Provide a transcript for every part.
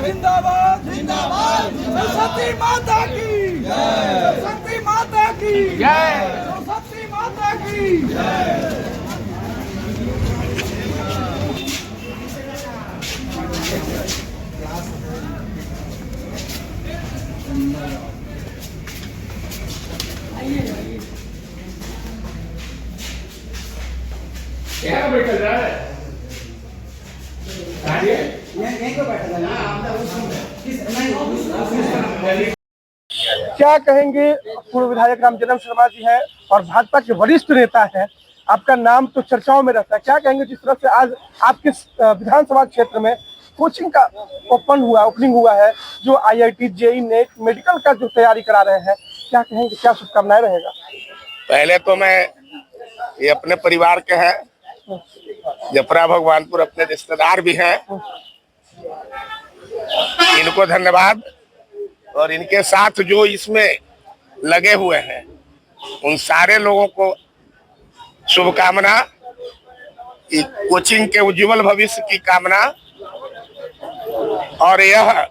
जिंदाबाद जिंदाबाद सरस्वती माता की जय, सरस्वती माता की जय, सरस्वती माता की जय। क्या बैठा जा रहा है? क्या कहेंगे? पूर्व विधायक रामजन्म शर्मा जी हैं और भाजपा के वरिष्ठ नेता हैं, आपका नाम तो चर्चाओं में रहता है। क्या कहेंगे जिस तरह से आज आपके विधानसभा क्षेत्र में कोचिंग का ओपनिंग हुआ है, जो IIT जेईई नेट मेडिकल का जो तैयारी करा रहे हैं, क्या कहेंगे, क्या शुभकामनाएं रहेगा? पहले तो मैं ये अपने परिवार के हैं, जफरा भगवानपुर अपने रिश्तेदार भी हैं, इनको धन्यवाद। और इनके साथ जो इसमें लगे हुए हैं उन सारे लोगों को शुभकामना, कोचिंग के उज्जवल भविष्य की कामना। और यह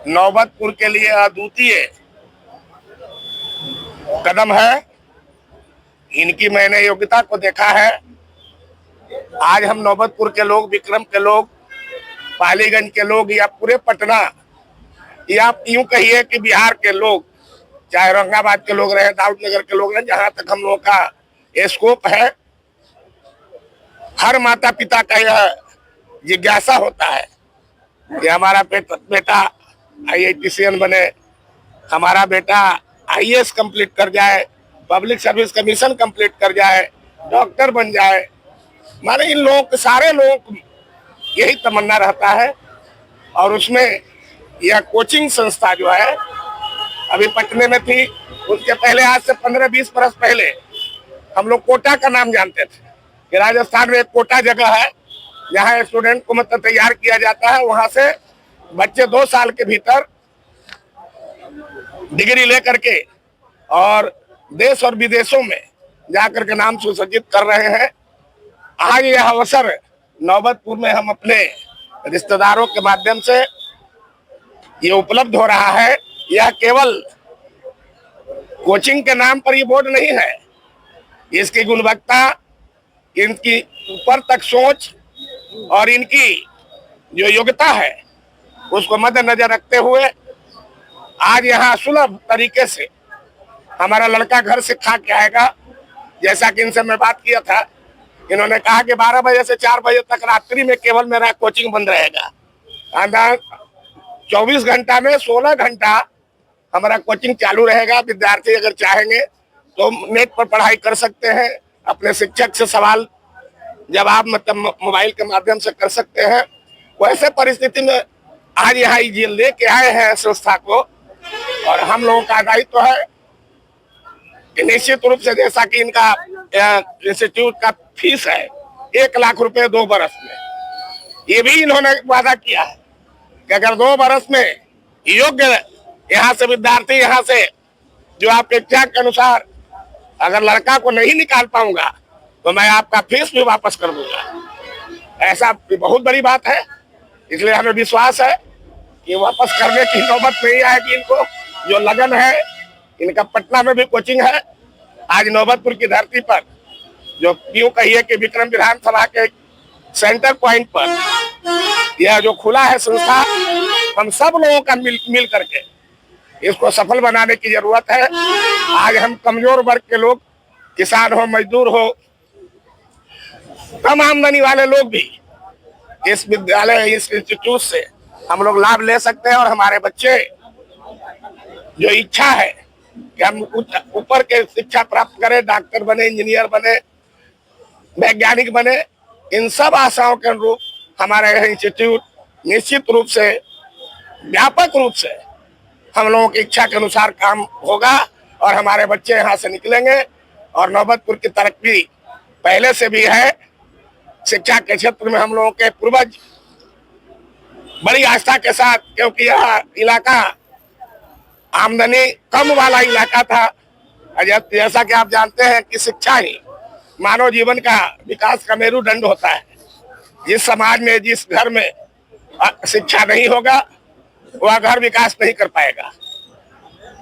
नौबतपुर के लिए अद्वितीय कदम है। इनकी मैंने योग्यता को देखा है। आज हम नौबतपुर के लोग, विक्रम के लोग, पालीगंज के लोग या पूरे पटना या यूं कहिए कि बिहार के लोग, चाहे औरंगाबाद के लोग रहे, दाऊदनगर के लोग रहे, जहां तक हम लोगों का स्कोप है, हर माता पिता का यह जिज्ञासा होता है कि हमारा बेटा IITCN बने, हमारा बेटा IAS कंप्लीट कर जाए, पब्लिक सर्विस कमीशन कंप्लीट कर जाए, डॉक्टर बन जाए। माने इन लोगों के, सारे लोगों को यही तमन्ना रहता है। और उसमें यह कोचिंग संस्था जो है अभी पटने में थी, उसके पहले आज से 15-20 बरस पहले हम लोग कोटा का नाम जानते थे कि राजस्थान में एक कोटा जगह है जहाँ स्टूडेंट को मतलब तैयार किया जाता है। वहां से बच्चे 2 साल के भीतर डिग्री लेकर के और देश और विदेशों में जाकर के नाम सुसज्जित कर रहे हैं। आज यह अवसर नौबतपुर में हम अपने रिश्तेदारों के माध्यम से ये उपलब्ध हो रहा है। यह केवल कोचिंग के नाम पर ये बोर्ड नहीं है, इसकी गुणवत्ता, इनकी ऊपर तक सोच और इनकी जो योग्यता है उसको मद्देनजर रखते हुए आज यहाँ सुलभ तरीके से हमारा लड़का घर से खा के आएगा। जैसा कि इनसे मैं बात किया था, इन्होंने कहा कि 12 बजे से 4 बजे तक रात्रि में केवल मेरा कोचिंग बंद रहेगा। 24 घंटा में 16 घंटा हमारा कोचिंग चालू रहेगा। विद्यार्थी अगर चाहेंगे तो नेट पर पढ़ाई कर सकते हैं, अपने शिक्षक से सवाल जवाब मतलब मोबाइल के माध्यम से कर सकते हैं। वैसे परिस्थिति में आज यहाँ ये लेके आए हैं संस्था को, और हम लोगों का दायित्व है कि निश्चित रूप से, जैसा कि इनका इंस्टीट्यूट का फीस है 1 लाख रुपए 2 बरस में, ये भी इन्होंने वादा किया है कि अगर 2 बरस में योग्य यहाँ से विद्यार्थी, यहाँ से जो आपके इच्छा के अनुसार अगर लड़का को नहीं निकाल पाऊंगा तो मैं आपका फीस भी वापस कर दूंगा। ऐसा बहुत बड़ी बात है, इसलिए हमें विश्वास है कि वापस करने की नौबत नहीं आएगी। इनको जो लगन है, इनका पटना में भी कोचिंग है। आज नौबतपुर की धरती पर जो यूं कहिए कि विक्रम विधानसभा के सेंटर पॉइंट पर यह जो खुला है संस्था, हम सब लोगों का मिल करके इसको सफल बनाने की जरूरत है। आज हम कमजोर वर्ग के लोग, किसान हो, मजदूर हो, कम आमदनी वाले लोग भी इस विद्यालय, इस इंस्टीट्यूट से हम लोग लाभ ले सकते हैं। और हमारे बच्चे जो इच्छा है कि हम ऊपर के शिक्षा प्राप्त करें, डॉक्टर बने, इंजीनियर बने, वैज्ञानिक बने, इन सब आशाओं के अनुरूप हमारे यह इंस्टीट्यूट निश्चित रूप से, व्यापक रूप से हम लोगों की इच्छा के अनुसार काम होगा और हमारे बच्चे यहाँ से निकलेंगे। और नौबतपुर की तरक्की पहले से भी है। शिक्षा के क्षेत्र में हम लोगों के पूर्वज बड़ी आस्था के साथ, क्योंकि यह इलाका आमदनी कम वाला इलाका था। जैसा कि आप जानते हैं कि शिक्षा ही मानव जीवन का विकास का मेरुदंड होता है। जिस समाज में, जिस घर में शिक्षा नहीं होगा, वह घर विकास नहीं कर पाएगा।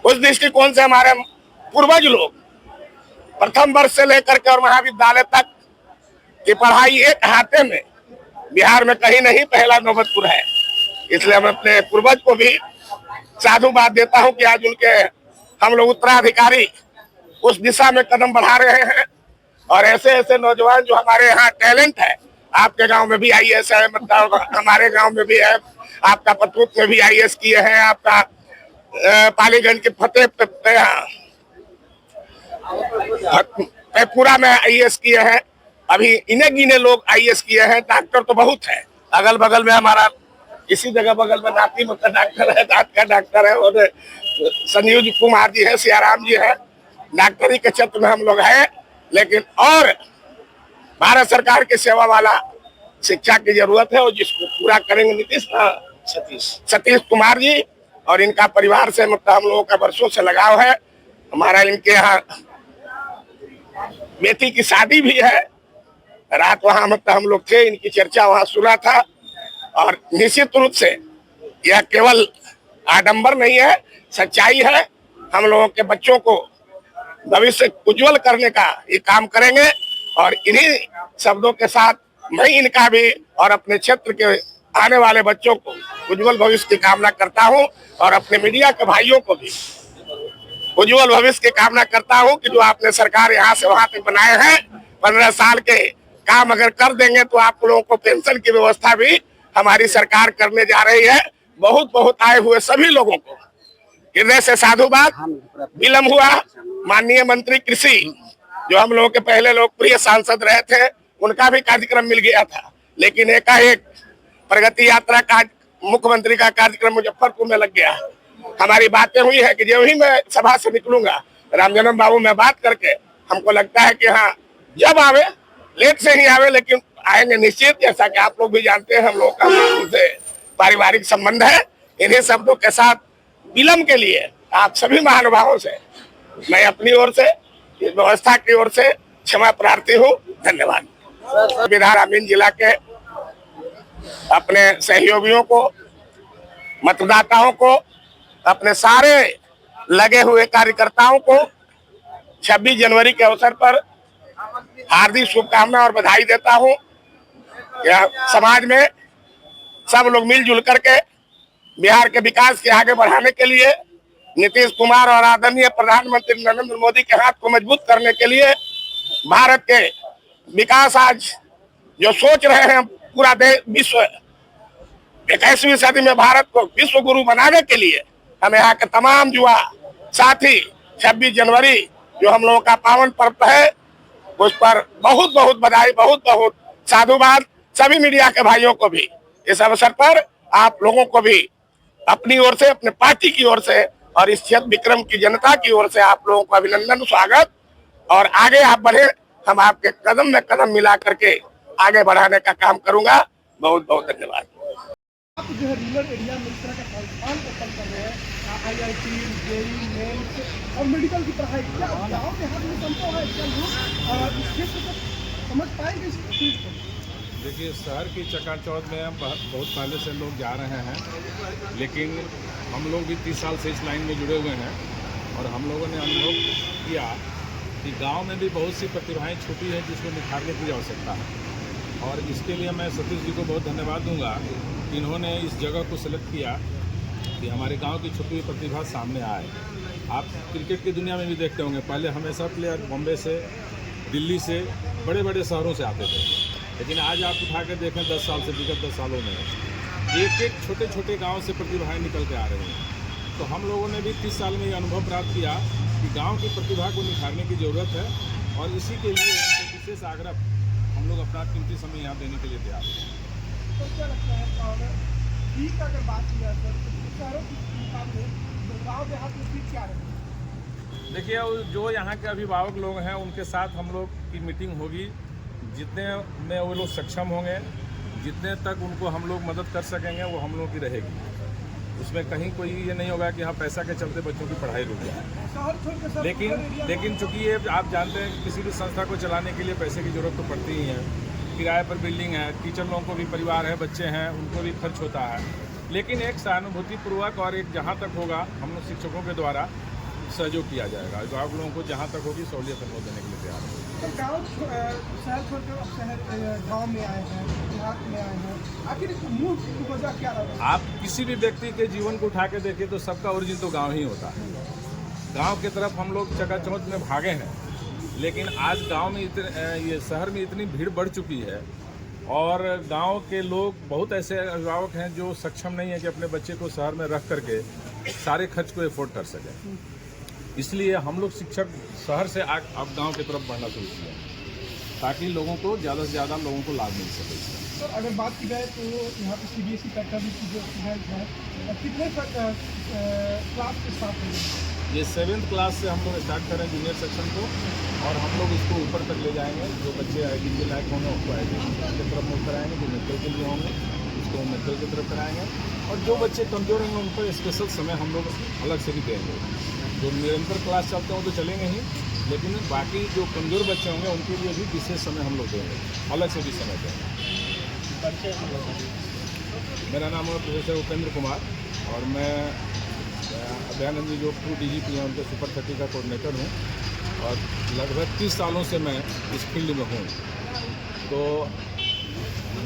उस दृष्टिकोण से हमारे पूर्वज लोग प्रथम वर्ष से लेकर के और महाविद्यालय तक की पढ़ाई एक हाथे में बिहार में कहीं नहीं, पहला नौबतपुर है। इसलिए मैं अपने पूर्वज को भी साधुवाद देता हूं कि आज उनके हम लोग उत्तराधिकारी उस दिशा में कदम बढ़ा रहे हैं। और ऐसे ऐसे नौजवान जो हमारे यहाँ टैलेंट है, आपके गांव में भी आईएएस है, मतलब हमारे गांव में भी है, आपका पतरूप में भी आईएएस किए हैं, आपका पालीगंज के फतेहपुरा में आईएएस किए हैं। अभी इन्हें गिने लोग आईएएस किए हैं। डॉक्टर तो बहुत है, अगल बगल में हमारा इसी जगह बगल में नाती मतलब डॉक्टर है, दांत का डॉक्टर है, और संजीव कुमार जी है, सियाराम जी है। डॉक्टरी के क्षेत्र में हम लोग हैं, लेकिन और भारत सरकार की सेवा वाला शिक्षा की जरूरत है, और जिसको पूरा करेंगे सतीश कुमार जी और इनका परिवार से मतलब हम लोगों का वर्षों से लगाव है। हमारा इनके यहाँ बेटी की शादी भी है, रात वहाँ मतलब हम लोग थे, इनकी चर्चा वहाँ सुना था। और निश्चित रूप से यह केवल आडंबर नहीं है, सच्चाई है। हम लोगों के बच्चों को भविष्य उज्जवल करने का ये काम करेंगे। और इन्हीं शब्दों के साथ मैं इनका भी और अपने क्षेत्र के आने वाले बच्चों को उज्जवल भविष्य की कामना करता हूं, और अपने मीडिया के भाइयों को भी उज्जवल भविष्य की कामना करता हूं कि जो आपने सरकार यहाँ से वहां तक बनाए हैं, 15 साल के काम अगर कर देंगे तो आप लोगों को पेंशन की व्यवस्था भी हमारी सरकार करने जा रही है। बहुत बहुत आए हुए सभी लोगों को हृदय से साधुवाद। विलम्ब हुआ, माननीय मंत्री कृषि जो हम लोगों के पहले लोकप्रिय सांसद रहे थे, उनका भी कार्यक्रम मिल गया था, लेकिन एकाएक प्रगति यात्रा का मुख्यमंत्री का कार्यक्रम मुजफ्फरपुर में लग गया। हमारी बातें हुई है कि जो ही मैं सभा से निकलूंगा, रामजन्म बाबू में बात करके हमको लगता है कि हाँ, जब आवे, लेट से ही आवे, लेकिन आएंगे निश्चित। जैसा कि आप लोग भी जानते हैं, हम लोग का उनसे पारिवारिक संबंध है। इन्हीं शब्दों के साथ विलम्ब के लिए आप सभी महानुभावों से मैं अपनी ओर से, इस व्यवस्था की ओर से क्षमा प्रार्थी हूँ। धन्यवाद। ग्रामीण जिला के अपने सहयोगियों को, मतदाताओं को, अपने सारे लगे हुए कार्यकर्ताओं को 26 जनवरी के अवसर पर हार्दिक शुभकामना और बधाई देता हूं। समाज में सब लोग मिलजुल करके बिहार के विकास के आगे बढ़ाने के लिए, नीतीश कुमार और आदरणीय प्रधानमंत्री नरेंद्र मोदी के हाथ को मजबूत करने के लिए, भारत के विकास आज जो सोच रहे हैं पूरा देश, विश्व 21वीं सदी में भारत को विश्व गुरु बनाने के लिए, हमें यहाँ के तमाम युवा साथी 26 जनवरी जो हम लोगों का पावन पर्व है, उस पर बहुत बहुत बधाई, बहुत बहुत साधुवाद। सभी मीडिया के भाइयों को भी इस अवसर पर आप लोगों को भी अपनी ओर से, अपने पार्टी की ओर से और इस क्षेत्र विक्रम की जनता की ओर से आप लोगों को अभिनंदन, स्वागत। और आगे आप बढ़े, हम आपके कदम में कदम मिला करके आगे बढ़ाने का काम करूंगा। बहुत बहुत धन्यवाद। आप जो है रूरल एरिया में इस तरह का संस्थान ओपन कर रहे हैं, IIT, जेईई मेंस और मेडिकल की पढ़ाई, क्या गाँव देहात में संभव है? क्या लोग इस क्षेत्र को समझ पाएंगे इस चीज़ को? देखिए, शहर की चकाचौंध में हम बहुत पहले से लोग जा रहे हैं, लेकिन हम लोग भी 30 साल से इस लाइन में जुड़े हुए हैं, और हम लोगों ने अनुभव किया कि गांव में भी बहुत सी प्रतिभाएं छुपी हैं जिसको निखारने की आवश्यकता है। और इसके लिए मैं सतीश जी को बहुत धन्यवाद दूंगा कि इन्होंने इस जगह को सेलेक्ट किया कि हमारे गांव की छुपी हुई प्रतिभा सामने आए। आप क्रिकेट की दुनिया में भी देखते होंगे, पहले हमेशा प्लेयर बॉम्बे से, दिल्ली से, बड़े बड़े शहरों से आते थे, लेकिन आज आप उठा कर देखें 10 साल से, विगत 10 सालों में एक एक छोटे छोटे गांव से प्रतिभाएं निकल के आ रही हैं। तो हम लोगों ने भी 30 साल में ये अनुभव प्राप्त किया कि गांव की प्रतिभा को निखारने की ज़रूरत है, और इसी के लिए उनसे विशेष आग्रह हम लोग अपना कीमती समय यहाँ देने के लिए तैयार हैं। तो क्या लगता है, और फी का अगर बात की जाए तो शहरों की मुकाबले गाँव देहात में फी क्या है? देखिए, जो यहाँ के अभिभावक लोग हैं उनके साथ हम लोग की मीटिंग होगी। जितने में वो लोग सक्षम होंगे, जितने तक उनको हम लोग मदद कर सकेंगे, वो हम लोग की रहेगी। उसमें कहीं कोई ये नहीं होगा कि हाँ पैसा के चलते बच्चों की पढ़ाई रुक जाए। लेकिन चूंकि ये आप जानते हैं किसी भी संस्था को चलाने के लिए पैसे की जरूरत तो पड़ती ही है। किराए पर बिल्डिंग है, टीचर लोगों को भी परिवार है, बच्चे हैं, उनको भी खर्च होता है। लेकिन एक सहानुभूतिपूर्वक और एक जहाँ तक होगा हम लोग शिक्षकों के द्वारा सहयोग किया जाएगा। आप लोगों को जहाँ तक होगी सहूलियत हम लोग देने के लिए तैयार हैं। तो गाँव शहर छोड़कर अब शहर गाँव में आए हैं, देहात में आए हैं, आखिर मूल वजह क्या रहा? आप किसी भी व्यक्ति के जीवन को उठा के देखिए तो सबका ओरिजिन तो गाँव ही होता है। गाँव की तरफ हम लोग चकाचौंध में भागे हैं, लेकिन आज गांव में ये शहर में इतनी भीड़ बढ़ चुकी है और गांव के लोग बहुत ऐसे अभिभावक हैं जो सक्षम नहीं है कि अपने बच्चे को शहर में रख करके सारे खर्च को एफोर्ड कर सकें। इसलिए हम लोग शिक्षक शहर से अब गांव की तरफ बढ़ना शुरू किया ताकि लोगों को ज़्यादा से ज़्यादा लोगों को लाभ मिल सके। तो अगर बात की जाए तो यहाँ पे CBSE पैटर्न की जो स्टूडेंट है कितने क्लास के साथ हैं? ये 7th क्लास से हम लोग स्टार्ट करें जूनियर सेक्शन को और हम लोग इसको ऊपर तक ले जाएंगे। जो बच्चे IIT के लायक होंगे उनको IIT की तरफ मूव कराएंगे, जो मेडिकल के लिए होंगे उसको मेडिकल की तरफ कराएंगे और जो बच्चे कमज़ोर होंगे उन पर स्पेशल समय हम लोग अलग से भी देंगे। जो निरंतर क्लास चलते हैं वो तो चलेंगे ही, लेकिन बाकी जो कमज़ोर बच्चे होंगे उनके लिए भी विशेष समय हम लोग देंगे, अलग से भी समय देंगे। मेरा नाम है प्रोफेसर उपेंद्र कुमार और मैं अभयानंद जी जो 2 DGP हैं उनके सुपर 30 का कोऑर्डिनेटर हूँ और लगभग 30 सालों से मैं इस फील्ड में हूँ। तो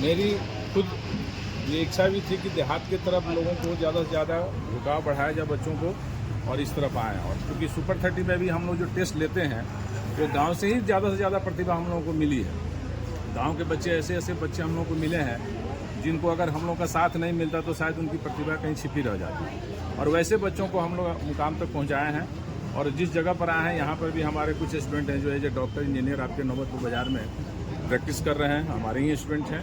मेरी खुद ये इच्छा भी थी कि देहात की तरफ लोगों को ज़्यादा से ज़्यादा झुकाव बढ़ाया जाए बच्चों को और इस तरफ आएँ। और क्योंकि सुपर 30 में भी हम लोग जो टेस्ट लेते हैं तो गाँव से ही ज़्यादा से ज़्यादा प्रतिभा हम लोगों को मिली है। गाँव के बच्चे ऐसे बच्चे हम लोगों को मिले हैं जिनको अगर हम लोग का साथ नहीं मिलता तो शायद उनकी प्रतिभा कहीं छिपी रह जाती। और वैसे बच्चों को हम लोग मुकाम तक पहुंचाए हैं और जिस जगह पर आए हैं यहाँ पर भी हमारे कुछ स्टूडेंट हैं जो एज ए डॉक्टर इंजीनियर आपके नौबतपुर बाज़ार में प्रैक्टिस कर रहे हैं, हमारे ही स्टूडेंट हैं।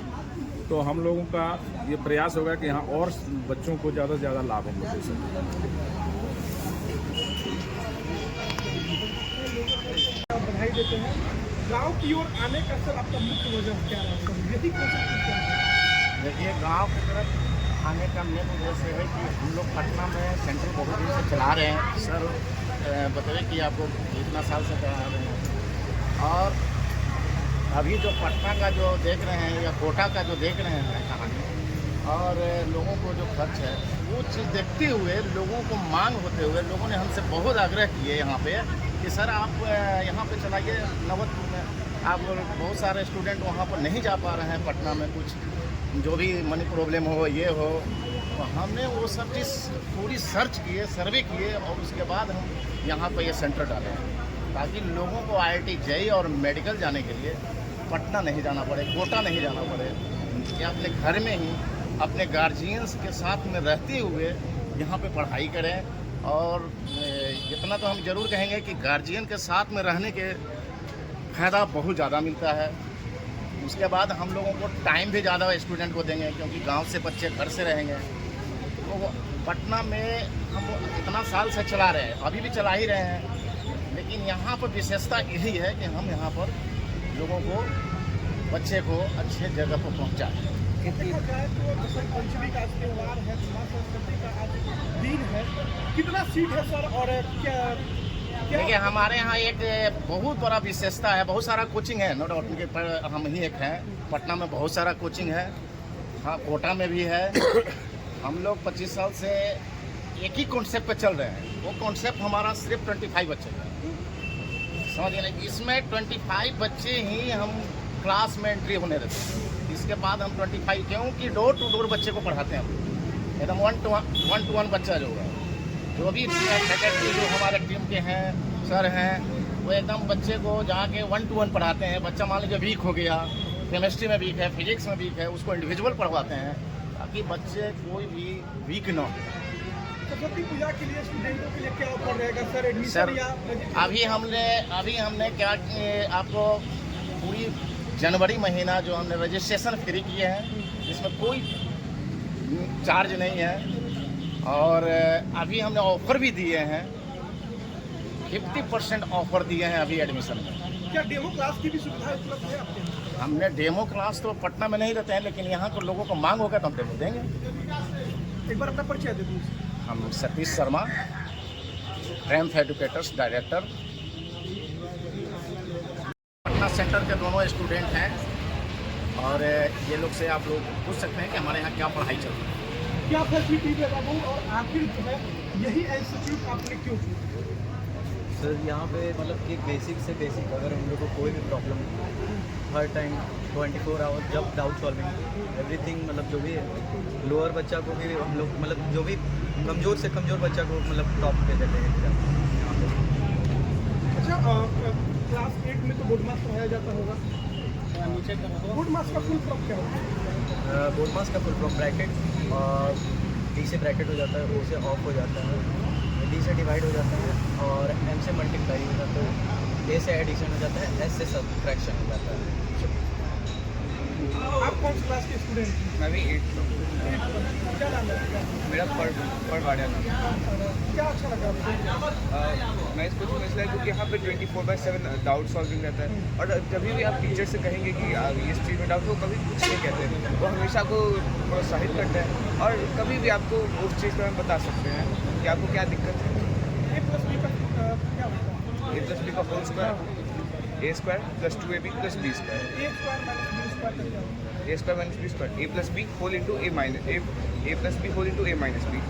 तो हम लोगों का ये प्रयास होगा कि यहाँ और बच्चों को ज़्यादा से ज़्यादा लाभ हम लोग दे सकें। बधाई देते हैं। गाँव की ओर आने का सर आपका मुख्य वजह क्या रहा? देखिए, गांव की तरफ आने का मेन उद्देश्य है कि हम लोग पटना में सेंटर बहुत दिन से चला रहे हैं। सर बताइए कि आपको कितना साल से चला रहे हैं और अभी जो पटना का जो देख रहे हैं या कोटा का जो देख रहे हैं कहानी और लोगों को जो खर्च है वो चीज़ देखते हुए लोगों को मांग होते हुए लोगों ने हमसे बहुत आग्रह किए यहाँ पे कि सर आप यहाँ पे चलाइए नवतपुर में। आप बहुत सारे स्टूडेंट वहाँ पर नहीं जा पा रहे हैं पटना में, कुछ जो भी मनी प्रॉब्लम हो ये हो, तो हमने वो सब चीज़ पूरी सर्च किए, सर्वे किए और उसके बाद हम यहाँ पर ये सेंटर डाले ताकि लोगों को IIT JEE और मेडिकल जाने के लिए पटना नहीं जाना पड़े, कोटा नहीं जाना पड़े, या अपने घर में ही अपने गार्जियंस के साथ में रहते हुए यहाँ पे पढ़ाई करें। और इतना तो हम ज़रूर कहेंगे कि गार्जियन के साथ में रहने के फ़ायदा बहुत ज़्यादा मिलता है। उसके बाद हम लोगों को टाइम भी ज़्यादा स्टूडेंट को देंगे क्योंकि गांव से बच्चे घर से रहेंगे। तो पटना में हम इतना साल से चला रहे हैं, अभी भी चला ही रहे हैं, लेकिन यहाँ पर विशेषता यही है कि हम यहाँ पर लोगों को, बच्चे को अच्छे जगह पर पहुँचाएँ। पंचमी का त्यौहार है, सरस्वती का आज दिन है, कितना सीट है सर और क्या? देखिए, हमारे यहाँ एक बहुत बड़ा विशेषता है, बहुत सारा कोचिंग है, नो डाउट उनके पर हम ही एक हैं। पटना में बहुत सारा कोचिंग है, हाँ कोटा में भी है। हम लोग 25 साल से एक ही कॉन्सेप्ट पे चल रहे हैं। वो कॉन्सेप्ट हमारा सिर्फ 25 बच्चे का, समझिए ना, इसमें 25 बच्चे ही हम क्लास में एंट्री होने देते हैं। इसके बाद हम 25 क्योंकि डोर टू डोर बच्चे को पढ़ाते हैं, एकदम 1 to 1 बच्चा जो है, जो भी फैकल्टी जो हमारे टीम के हैं, सर हैं, वो एकदम बच्चे को जाके 1 to 1 पढ़ाते हैं। बच्चा मान लीजिए वीक हो गया, केमिस्ट्री में वीक है, फिजिक्स में वीक है, उसको इंडिविजुअल पढ़वाते हैं ताकि बच्चे कोई भी वीक ना हो। सरस्वती पूजा के लिए स्टूडेंटों के लिए क्या ऑफर रहेगा सर? एडमिशन सर या अभी हमने क्या आपको पूरी जनवरी महीना जो हमने रजिस्ट्रेशन फ्री किए हैं, जिसमें कोई चार्ज नहीं है। और अभी हमने ऑफ़र भी दिए हैं, 50% ऑफ़र दिए हैं अभी एडमिशन में। क्या डेमो क्लास की भी सुविधा उपलब्ध है आपके? हमने डेमो क्लास तो पटना में नहीं देते हैं, लेकिन यहाँ को लोगों को मांग होगा तो हम डेमो देंगे। एक बार अपना परिचय दे दूँ। हम Satish Sharma, Triumph educators director, Patna centre के दोनों स्टूडेंट हैं और ये लोग से आप लोग पूछ सकते हैं कि हमारे यहाँ क्या पढ़ाई चल रही है। क्या फैसिलिटी है बाबू, और आखिर जो है यही इंस्टीट्यूट आपने क्यों चुना? सर यहाँ पे मतलब कि बेसिक से बेसिक अगर हम लोग को कोई भी प्रॉब्लम हर टाइम 24 आवर जब डाउट सॉल्विंग एवरीथिंग, मतलब जो भी है लोअर बच्चा को भी हम लोग मतलब जो भी कमज़ोर से कमज़ोर बच्चा को मतलब टॉप पे देते हैं। अच्छा, क्लास 8 में तो बोर्ड मास पढ़ाया जाता होगा, नीचे बोर्ड मास का फुल फॉर्म क्या होता है? बोर्ड मास का फुल फॉर्म ब्रैकेट और डी से ब्रैकेट हो जाता है, ओ से ऑफ हो जाता है, डी से डिवाइड हो जाता है और एम से मल्टीप्लाई हो जाता है, ए से एडिशन हो जाता है, एस से सब्ट्रैक्शन हो जाता है। आप कौन सी क्लास के स्टूडेंट हैं? मैं भी 8 क्या नाम है? मेरा परवाड़िया नाम है। क्या अच्छा लगा आपको? मैं इसको चुना इसलिए क्योंकि यहाँ पे 24/7 डाउट सॉल्विंग रहता है और जब भी आप टीचर से कहेंगे कि इस चीज़ में डाउट, वो कभी कुछ नहीं कहते हैं, वो हमेशा आपको प्रोत्साहित करते हैं और कभी भी आपको उस चीज़ पर हम बता सकते हैं कि आपको क्या दिक्कत है। A+B का क्या होता है? A+B का whole square A² + 2AB + B²। A² - B² का क्या होता है? A² - B², A+B whole into A + B whole into A - B।